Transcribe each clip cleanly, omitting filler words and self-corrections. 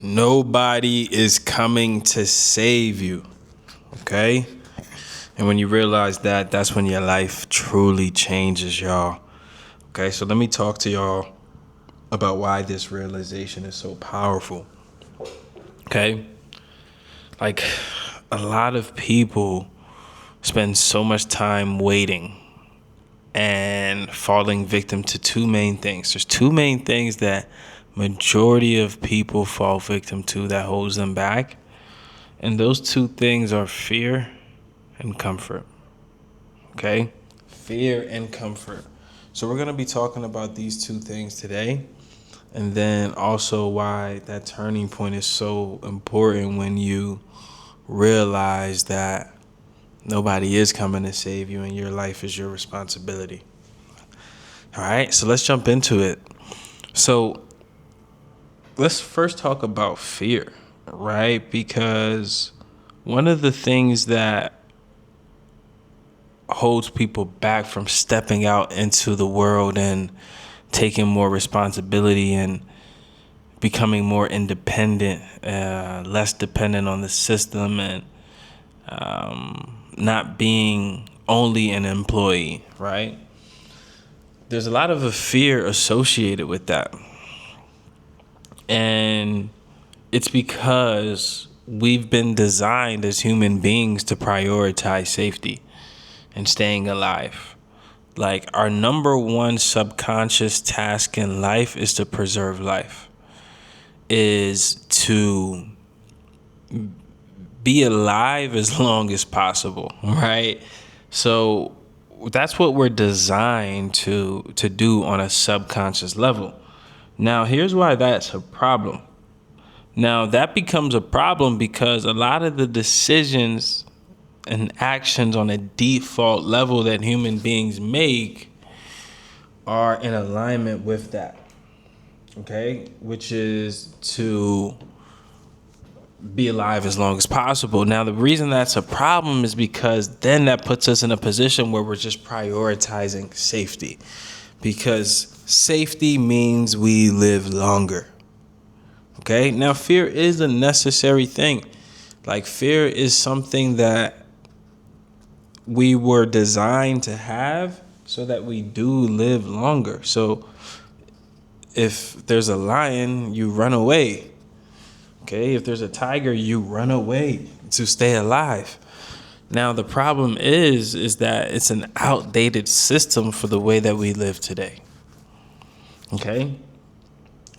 Nobody is coming to save you, okay? And when you realize that, that's when your life truly changes, y'all. Okay, so let me talk to y'all about why this realization is so powerful. Okay? Like, a lot of people spend so much time waiting and falling victim to two main things. There's two main things that majority of people fall victim to that holds them back. And those two things are fear and comfort. Okay? Fear and comfort. So we're going to be talking about these two things today. And then also why that turning point is so important when you realize that nobody is coming to save you and your life is your responsibility. All right, so let's jump into it. So let's first talk about fear, right? Because one of the things that holds people back from stepping out into the world and taking more responsibility and becoming more independent, less dependent on the system, and not being only an employee, right? There's a lot of a fear associated with that. And it's because we've been designed as human beings to prioritize safety and staying alive. Like, our number one subconscious task in life is to preserve life, is to be alive as long as possible, right? So that's what we're designed to do on a subconscious level. Now, here's why that's a problem. Now, that becomes a problem because a lot of the decisions and actions on a default level that human beings make are in alignment with that, okay? Which is to be alive as long as possible. Now, the reason that's a problem is because then that puts us in a position where we're just prioritizing safety, because safety means we live longer. Okay? Now, fear is a necessary thing. Like, fear is something that we were designed to have so that we do live longer. So if there's a lion, you run away. Okay, if there's a tiger, you run away to stay alive. Now, the problem is that it's an outdated system for the way that we live today. Okay?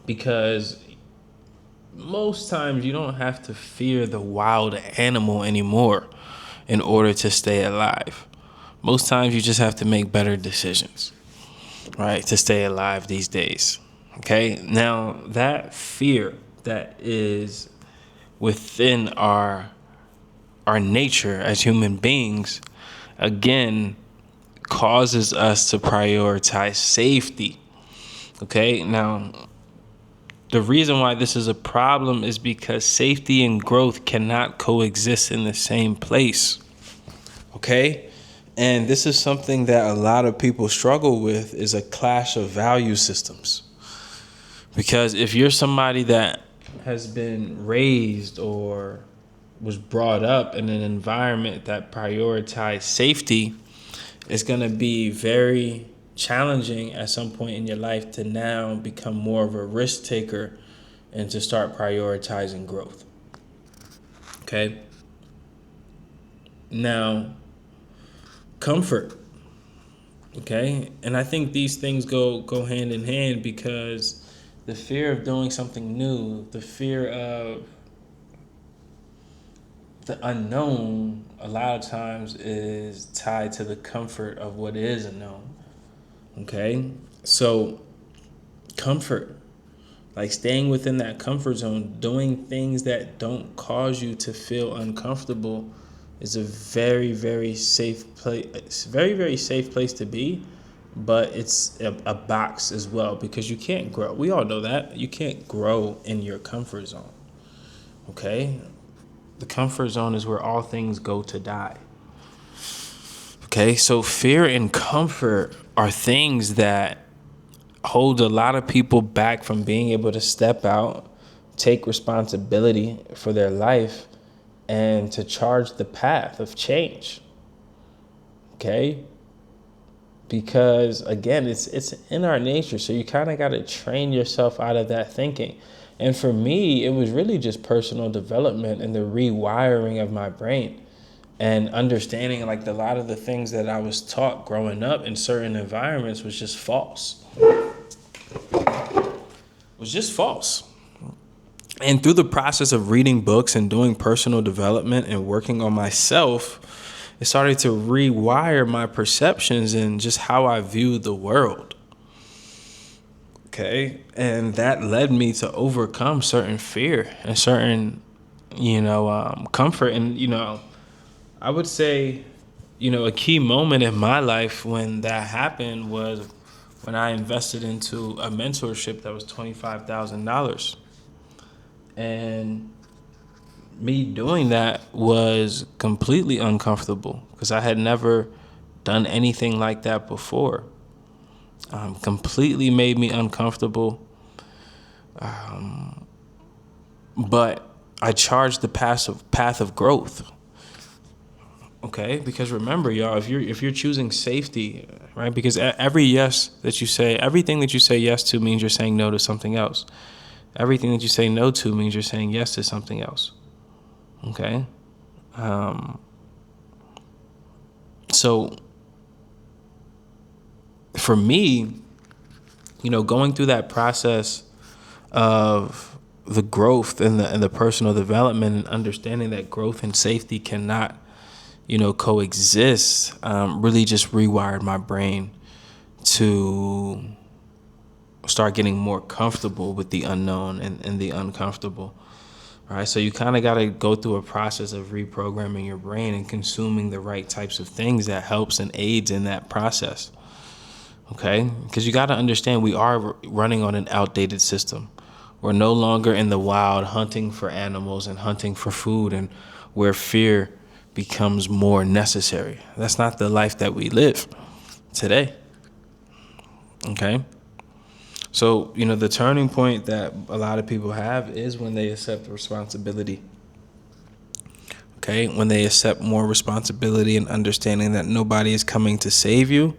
Because most times you don't have to fear the wild animal anymore in order to stay alive. Most times you just have to make better decisions, right, to stay alive these days. Okay? Now, that fear that is within our nature as human beings, again, causes us to prioritize safety. Okay? Now, the reason why this is a problem is because safety and growth cannot coexist in the same place. Okay? And this is something that a lot of people struggle with, is a clash of value systems. Because if you're somebody that has been raised or was brought up in an environment that prioritized safety, it's going to be very challenging at some point in your life to now become more of a risk taker and to start prioritizing growth. Okay? Now, comfort. Okay? And I think these things go hand in hand, because the fear of doing something new, the fear of the unknown, a lot of times is tied to the comfort of what is unknown. Okay? So, comfort, like staying within that comfort zone, doing things that don't cause you to feel uncomfortable, is a very, very safe place. It's a very, very safe place to be, but it's a box as well, because you can't grow. We all know that. You can't grow in your comfort zone. Okay? The comfort zone is where all things go to die. Okay? So fear and comfort are things that hold a lot of people back from being able to step out, take responsibility for their life and to charge the path of change. Okay? Because again, it's in our nature. So you kind of got to train yourself out of that thinking. And for me, it was really just personal development and the rewiring of my brain and understanding like a lot of the things that I was taught growing up in certain environments was just false. Was just false. And through the process of reading books and doing personal development and working on myself, it started to rewire my perceptions and just how I view the world. Okay. And that led me to overcome certain fear and certain, comfort. And, I would say, a key moment in my life when that happened was when I invested into a mentorship that was $25,000. And me doing that was completely uncomfortable because I had never done anything like that before. Completely made me uncomfortable. But I charged the path of growth. Okay, because remember, y'all, if you're choosing safety, right? Because every yes that you say, everything that you say yes to means you're saying no to something else. Everything that you say no to means you're saying yes to something else. Okay? So for me, going through that process of the growth and the personal development and understanding that growth and safety cannot, coexist, really just rewired my brain to start getting more comfortable with the unknown and the uncomfortable. All right, so you kind of got to go through a process of reprogramming your brain and consuming the right types of things that helps and aids in that process. Okay, because you got to understand we are running on an outdated system. We're no longer in the wild hunting for animals and hunting for food and where fear becomes more necessary. That's not the life that we live today. Okay. So, the turning point that a lot of people have is when they accept responsibility. Okay, when they accept more responsibility and understanding that nobody is coming to save you,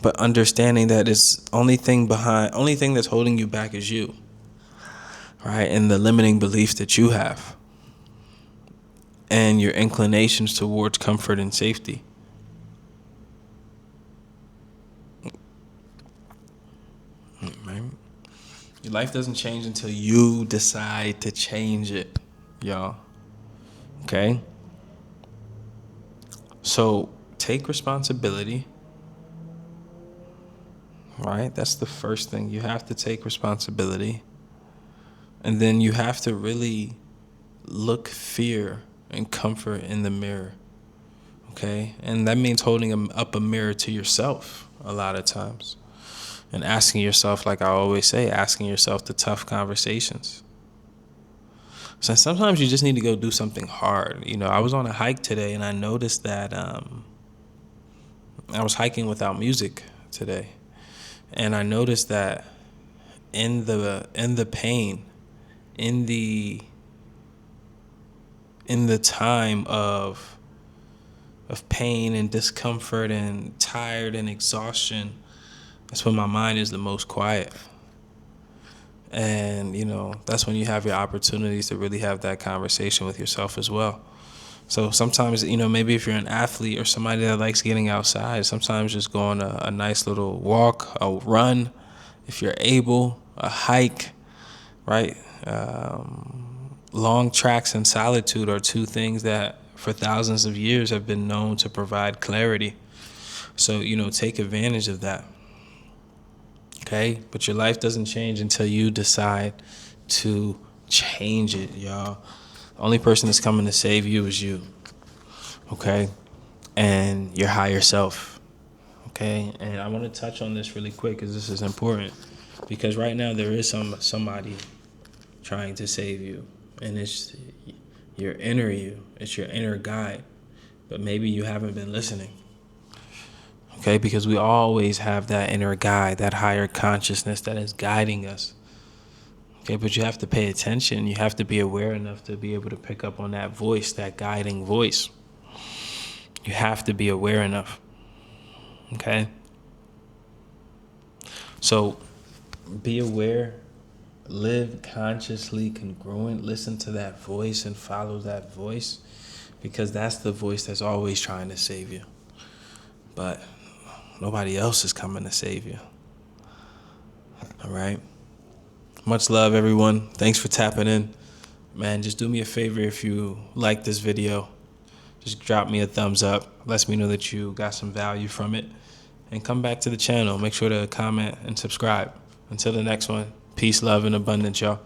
but understanding that it's only thing that's holding you back is you. Right? And the limiting beliefs that you have and your inclinations towards comfort and safety. Right? Your life doesn't change until you decide to change it, y'all. Okay? So take responsibility. Right? That's the first thing. You have to take responsibility. And then you have to really look fear and comfort in the mirror. Okay? And that means holding up a mirror to yourself a lot of times. And asking yourself, like I always say, asking yourself the tough conversations. So sometimes you just need to go do something hard. I was on a hike today and I noticed that I was hiking without music today. And I noticed that in the pain, in the time of pain and discomfort and tired and exhaustion, that's when my mind is the most quiet. And, that's when you have your opportunities to really have that conversation with yourself as well. So sometimes, maybe if you're an athlete or somebody that likes getting outside, sometimes just go on a nice little walk, a run, if you're able, a hike, right? Long tracks and solitude are two things that for thousands of years have been known to provide clarity. So, take advantage of that. Okay? But your life doesn't change until you decide to change it, y'all. The only person that's coming to save you is you. Okay? And your higher self. Okay? And I want to touch on this really quick because this is important. Because right now there is somebody trying to save you. And it's your inner you. It's your inner guide. But maybe you haven't been listening. Okay, because we always have that inner guide, that higher consciousness that is guiding us. Okay, but you have to pay attention. You have to be aware enough to be able to pick up on that voice, that guiding voice. You have to be aware enough. Okay? So be aware, live consciously congruent, listen to that voice and follow that voice, because that's the voice that's always trying to save you. But nobody else is coming to save you. All right? Much love, everyone. Thanks for tapping in. Man, just do me a favor if you like this video. Just drop me a thumbs up. Lets me know that you got some value from it. And come back to the channel. Make sure to comment and subscribe. Until the next one, peace, love, and abundance, y'all.